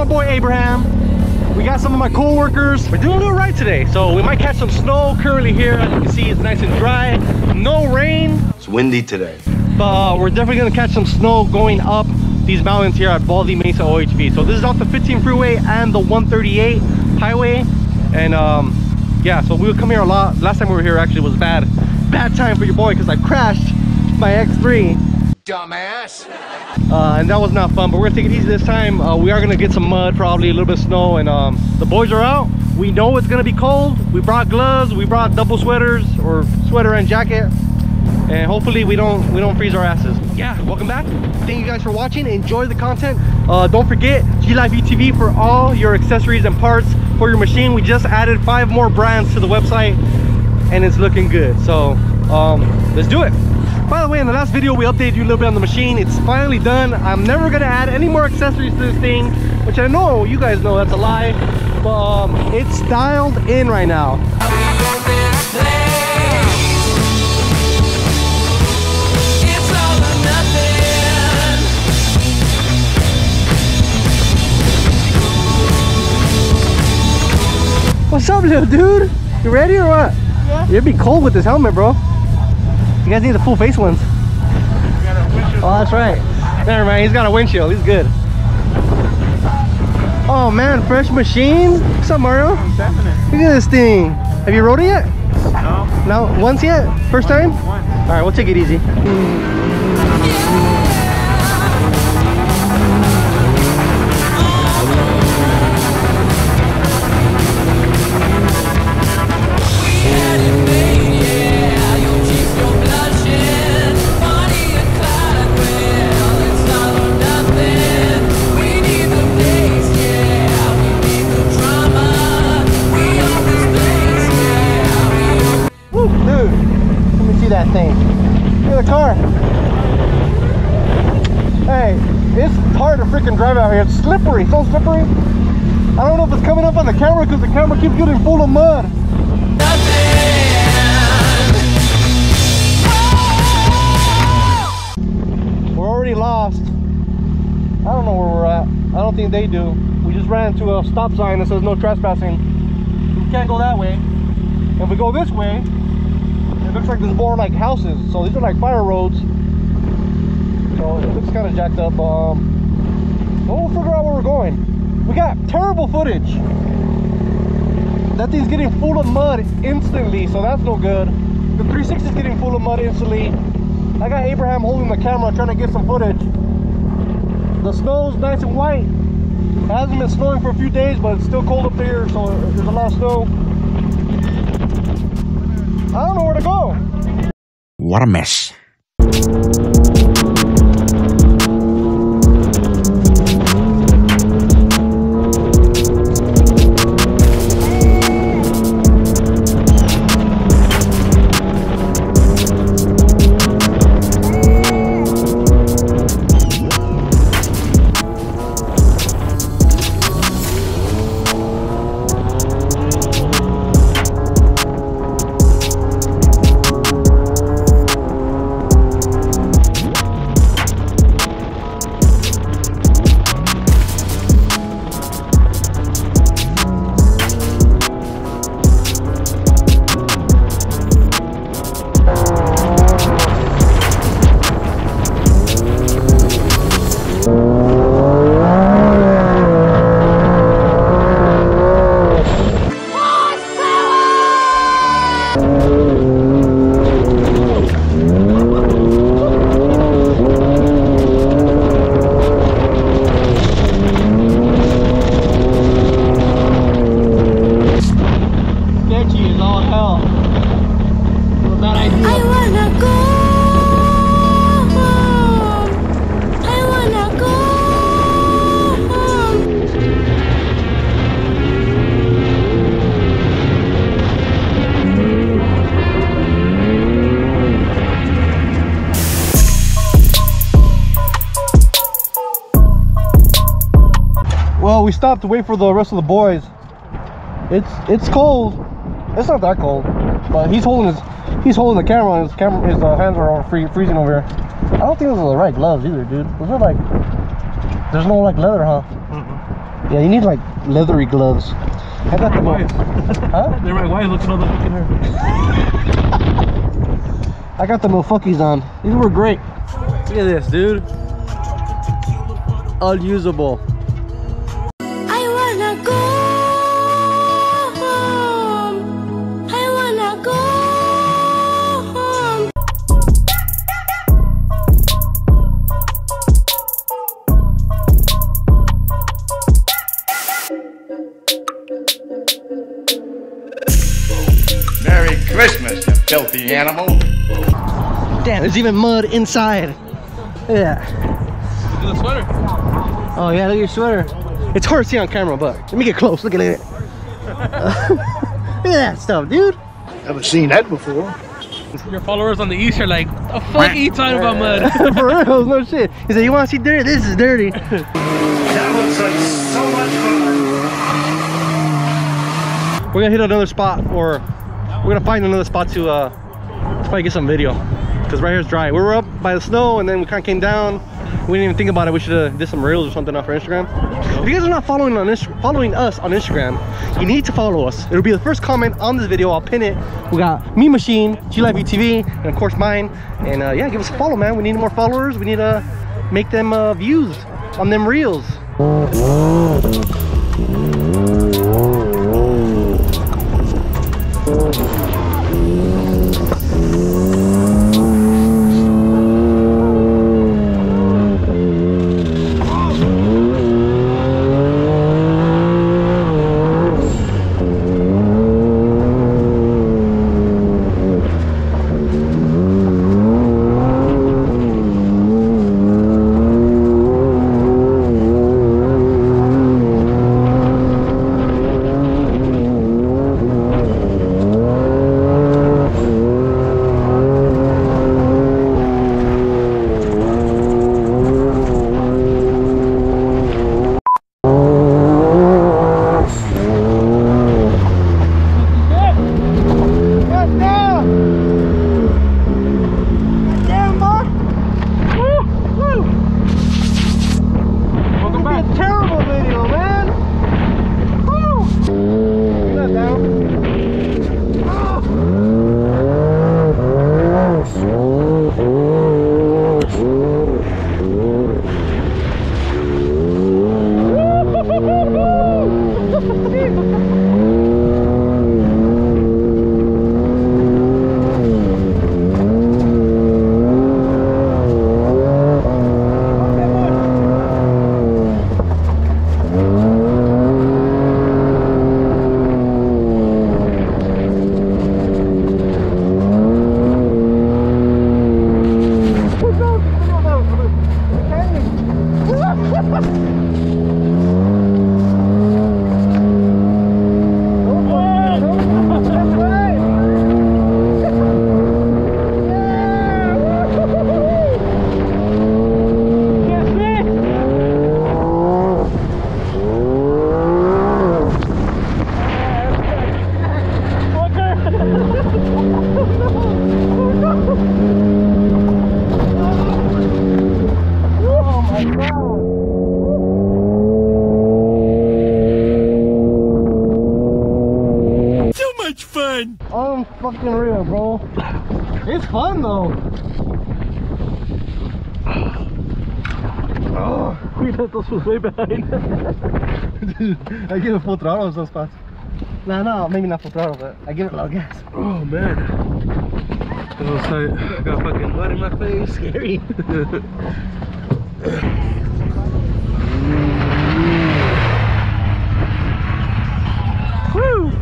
my boy Abraham. We got some of my co-workers. We're doing a little ride today, so we might catch some snow. Currently here, as you can see, it's nice and dry. No rain. It's windy today. But we're definitely gonna catch some snow going up these mountains here at Baldy Mesa OHV. So this is off the 15 freeway and the 138 highway. And yeah, so we would come here a lot. Last time we were here actually was bad time for your boy because I crashed my X3. Dumbass. And that was not fun, but we're gonna take it easy this time. We are gonna get some mud, probably a little bit of snow, and the boys are out. We know it's gonna be cold. We brought gloves, we brought double sweaters, or sweater and jacket, and hopefully we don't freeze our asses. Yeah, welcome back. Thank you guys for watching. Enjoy the content. Don't forget G-Life ETV for all your accessories and parts for your machine. We just added 5 more brands to the website, and it's looking good. So let's do it. By the way, in the last video we updated you a little bit on the machine. It's finally done. I'm never gonna add any more accessories to this thing, which I know you guys know that's a lie, but it's dialed in right now. What's up, little dude? You ready or what? Yeah. You'd be cold with this helmet, bro. You guys need the full face ones. Oh, that's right. Never mind, he's got a windshield. He's good. Oh man, fresh machine. What's up, Mario? I'm tapping it. Look at this thing. Have you rode it yet? No. No? Once yet? First time? Once. Alright, we'll take it easy. That thing. Look at the car. Hey, it's hard to freaking drive out here. It's slippery, so slippery. I don't know if it's coming up on the camera because the camera keeps getting full of mud. We're already lost. I don't know where we're at. I don't think they do. We just ran into a stop sign that says no trespassing. We can't go that way. If we go this way, it looks like there's more like houses, so these are like fire roads. So it looks kind of jacked up. We'll figure out where we're going. We got terrible footage. That thing's getting full of mud instantly, so that's no good. The 360 is getting full of mud instantly. I got Abraham holding the camera trying to get some footage. The snow's nice and white. It hasn't been snowing for a few days, but it's still cold up here, so there's a lot of snow. I don't know where to go. What a mess. Well, we stopped to wait for the rest of the boys. It's cold. It's not that cold, but he's holding the camera, and his hands are all freezing over here. I don't think those are the right gloves either, dude. Those are like, there's no like leather, huh? Yeah, you need like leathery gloves. I got them. Huh? They're my wife. Look at all the fucking hair. I got the Milwaukee's on. These were great. Look at this, dude. Unusable. I wanna go home. I wanna go home. Merry Christmas, you filthy animal. Damn, there's even mud inside. Yeah. Look at the sweater. Oh yeah, look at your sweater. It's hard to see on camera, but let me get close. Look at it. Look at that stuff, dude. Haven't seen that before. Your followers on the east are like, the fuck are you talking about mud? For real, no shit. He said, you want to see dirty? This is dirty. That looks like so much fun. We're gonna hit another spot, or we're gonna find another spot to probably get some video, because right here is dry. We were up by the snow and then we kind of came down. We didn't even think about it. We should have did some reels or something off our Instagram. If you guys are not following us on Instagram, you need to follow us. It'll be the first comment on this video. I'll pin it. We got Me Machine, G-Live UTV, and of course mine. And yeah, give us a follow, man. We need more followers. We need to make them views on them reels. Fucking real, bro. It's fun though. Oh, we let those way behind. Dude, I give it full throttle in some spots. No, maybe not full throttle, but I give it a lot of gas. Oh man. It was tight. I got fucking mud in my face. Scary. Woo!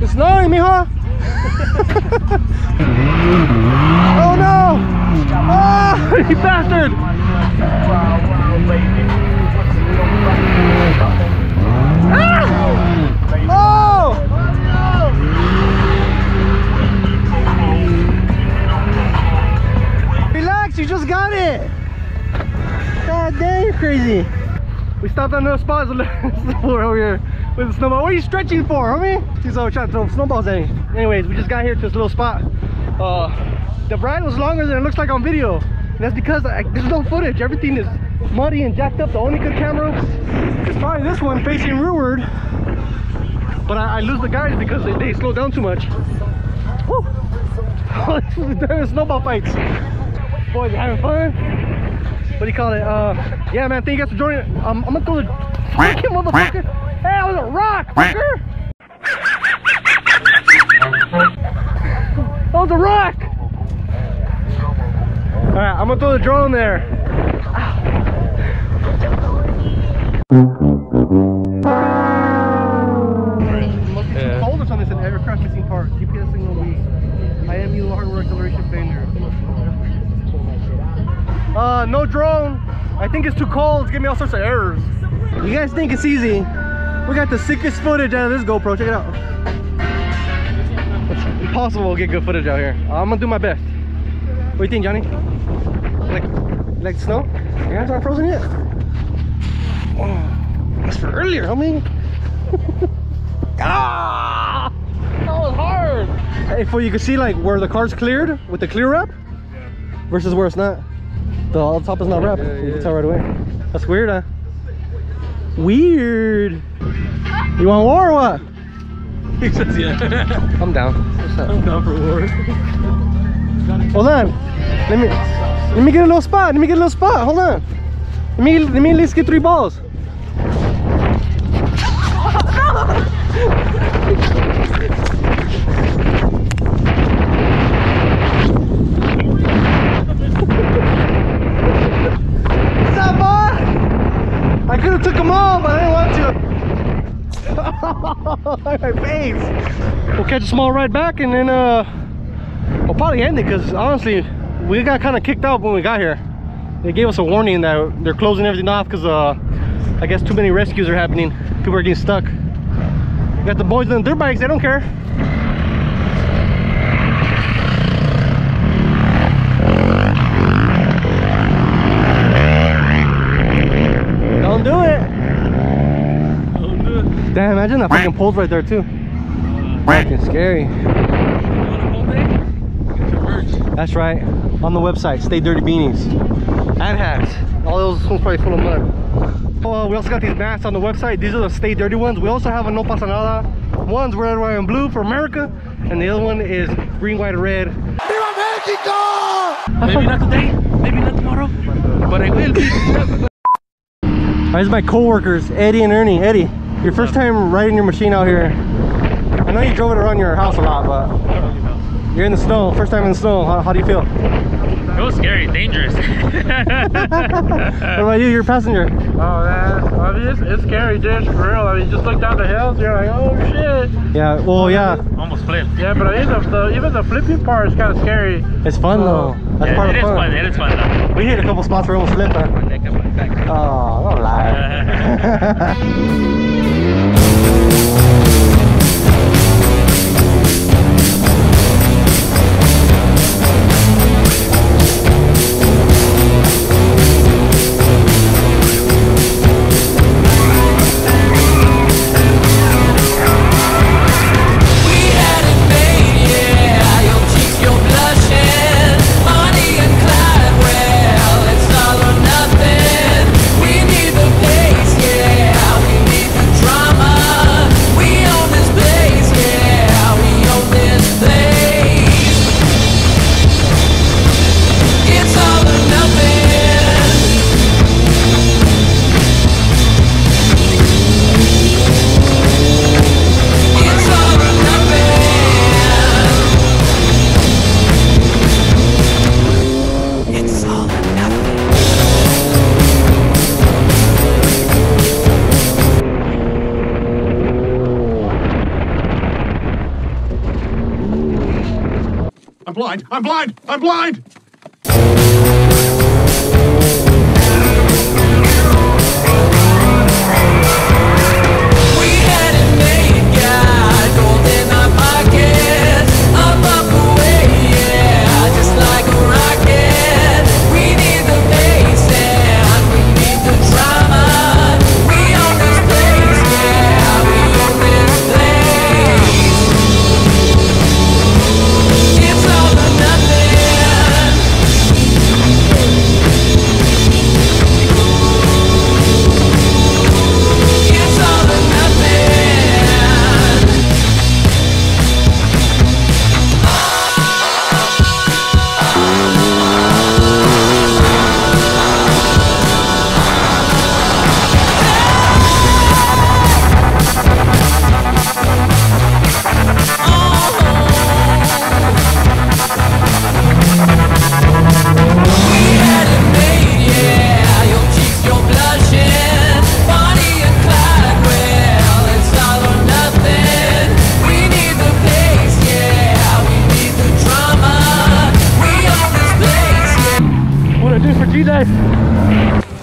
It's snowing, mijo. Oh no! Oh, you bastard! Ah! Oh! Relax, you just got it. easy. We stopped on another spot over here with a snowball. What are you stretching for, homie? He's always trying to throw snowballs at me. Anyways, we just got here to this little spot. The ride was longer than it looks like on video. And that's because there's no footage. Everything is muddy and jacked up. The only good camera is probably this one facing rearward. But I lose the guys because they slow down too much. Woo! They're snowball fights. Boys, having fun. What do you call it? Yeah, man, thank you guys for joining. I'm gonna throw the fucking motherfucker. Hey, that was a rock, fucker! That was a rock! Alright, I'm gonna throw the drone there. Yeah. Folders on this and aircraft missing part. GPS signal weak. IMU hardware acceleration failure. No drone. I think it's too cold. It's giving me all sorts of errors. You guys think it's easy? We got the sickest footage out of this GoPro. Check it out. It's impossible to get good footage out here. I'm gonna do my best. What do you think, Johnny? You like the snow? Your hands aren't frozen yet? Oh, that's for earlier, homie. Ah! That was hard. Hey, fool, you can see like where the car's cleared with the clear wrap versus where it's not. The top is not wrapped. You can tell right away. That's weird, huh? Weird. You want war or what? He says yeah. I'm down. I'm down for war. Hold on. Let me get a little spot. Let me get a little spot. Hold on. Let me at least get 3 balls. What's up, boy? I could have took them all, but I didn't want to. My face. We'll catch a small ride back and then we'll probably end it because honestly we got kind of kicked out when we got here. They gave us a warning that they're closing everything off because I guess too many rescues are happening. People are getting stuck. We got the boys on their bikes, they don't care. Don't do it. Don't do it. Damn, imagine that fucking pole's right there too. Fucking scary. You want a whole thing? Get your merch. That's right. On the website, Stay Dirty Beanies and hats. All those ones probably full of mud. Oh, we also got these masks on the website. These are the Stay Dirty ones. We also have a No Pasa Nada. One's red, white, and blue for America, and the other one is green, white, and red. Viva Mexico! Maybe not today, maybe not tomorrow, but I will be. These are my co-workers, Eddie and Ernie. Eddie, your first time riding your machine out here. I know you drove it around your house a lot, but you're in the snow. First time in the snow. How do you feel? It was scary, dangerous. What about you? You're a passenger. Oh man, I mean, it's scary, dude, for real. I mean, you just look down the hills, you're like, oh shit. Yeah, well, yeah. Almost flipped. Yeah, but even the flipping part is kind of scary. It's fun though. That's part of It is fun. fun. It is fun though. We hit a couple spots where we almost flipped, huh? Oh, don't lie. I'm blind! I'm blind! I'm blind! Just like a rocket, we need the bass and we need the drama.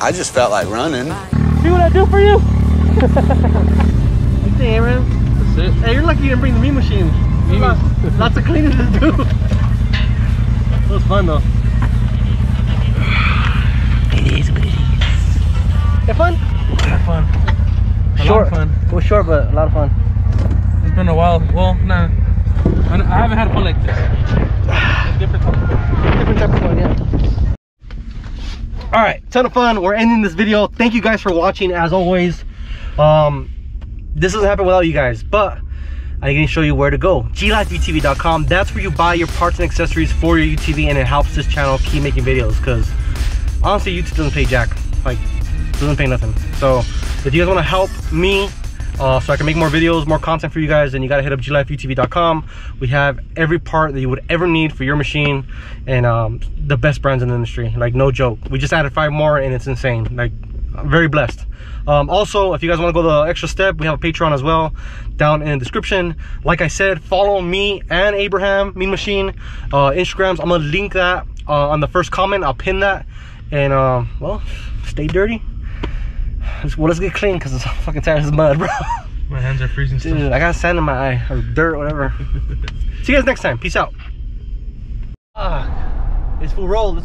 I just felt like running. See what I do for you? Hey, man. That's it. Hey, you're lucky you didn't bring the meat machine. Lots of cleaning to do. It was fun though. It is what it is. Have fun? Have fun. Short. A lot of fun. It was short, but a lot of fun. It's been a while. Well, nah. I haven't had fun like this. Different type of fun, yeah. All right, ton of fun. We're ending this video. Thank you guys for watching as always. This doesn't happen without you guys, but I can show you where to go. glifeutv.com. That's where you buy your parts and accessories for your UTV, and it helps this channel keep making videos, because honestly YouTube doesn't pay jack. Like, doesn't pay nothing. So if you guys want to help me so I can make more videos, more content for you guys, then you gotta hit up glifeutv.com. We have every part that you would ever need for your machine, and the best brands in the industry, like no joke. We just added 5 more and it's insane. Like, I'm very blessed. Also, if you guys want to go the extra step, we have a Patreon as well down in the description. Like I said, follow me and Abraham Mean Machine Instagrams. I'm gonna link that on the first comment. I'll pin that, and well, stay dirty. Let's get clean, because I'm fucking tired of this mud, bro. My hands are freezing still. Dude, I got sand in my eye, or dirt, whatever. See you guys next time. Peace out. This fool rolled.